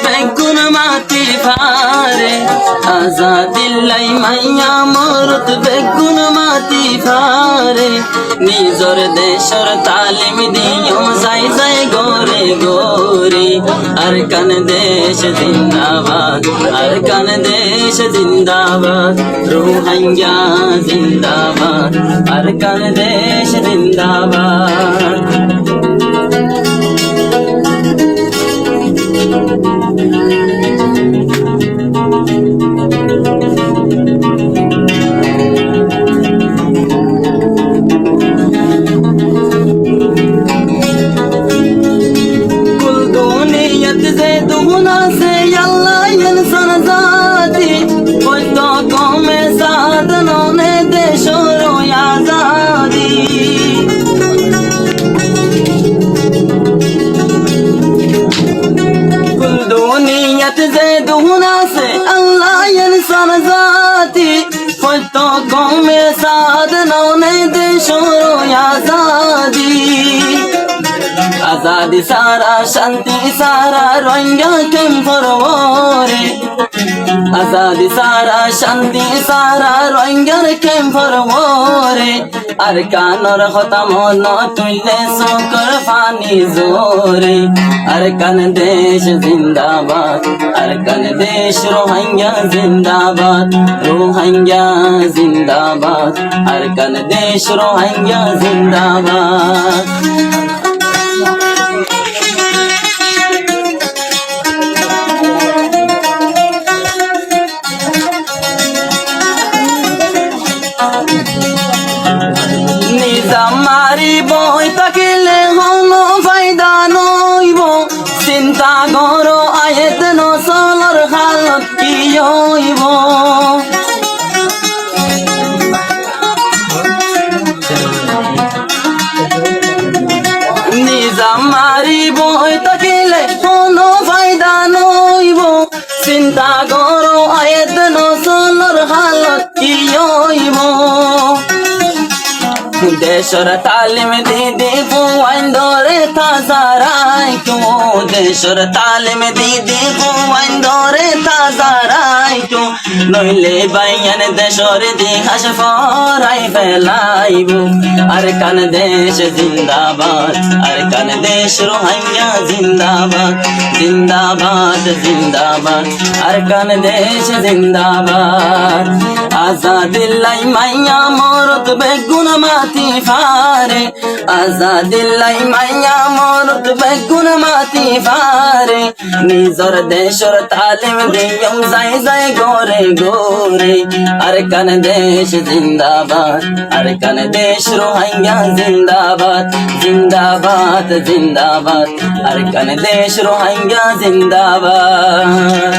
বেগুন মাটি ফারে আজাদিল্লাই মাইয়া মরত বেগুন মাটি ফারে নিজর দেশর তালিম দিও যাই যাই গোরে গোরে আর কান দেশ জিন্দাবাদ আর কান দেশ জিন্দাবাদ রোহিঙ্গা জিন্দাবাদ আর কান দেশ জিন্দাবাদ दुगुना से अल्लाह इंसान जाती कोई तो कौमे साधनों ने देशों आजादी कुल दुनियत से दुगुना से अल्लाह इंसान जाती कोई तो कौमे साधनों ने देशों आजादी आजादी सारा शांति सारा रोहिंग्या केम फरवरे आजादी सारा शांति सारा रोहिंग्या केम फरवरे আর কানর কথা মন তুললে শঙ্কর ফানি জোরে আর কান দেশ জিন্দাবাদ আর কান দেশ রোহিঙ্গা জিন্দাবাদ রোহিঙ্গা জিন্দাবাদ আর কান দেশ রোহিঙ্গা জিন্দাবাদ মারিব তাকিলে হনো ফায়দা নইব চিন্তা করো আয়েত নসলর হালত কি হইব নিজাম মারিব তাকিলে হনো ফায়দা নইব চিন্তা করো আয়েত নসলর হালত কি হইব দেশর তালিম দিদি বুয়াইন ধরে তাজারাই তো দেশর তালিম দিদি বুয়াইন ধরে তাজারাই তো নইলে বাইয়ান দেশর দিহাস ফরাই ফেলাইব আর কান দেশ জিন্দাবাদ আর কান দেশ রোহিঙ্গা জিন্দাবাদ জিন্দাবাদ জিন্দাবাদ আর কান দেশ জিন্দাবাদ আজাদিল্লাই মাইয়া মরত বেগুন মাটি ফারে আজাদিল্লাই মাইয়া মরত বেগুন মাটি ফারে নিজর দেশর তালিম দিও যাই যাই গোরে গোরে আর কান দেশ জিন্দাবাদ আর কান দেশ রোহিঙ্গা জিন্দাবাদ জিন্দাবাদ জিন্দাবাদ আর কান দেশ রোহিঙ্গা জিন্দাবাদ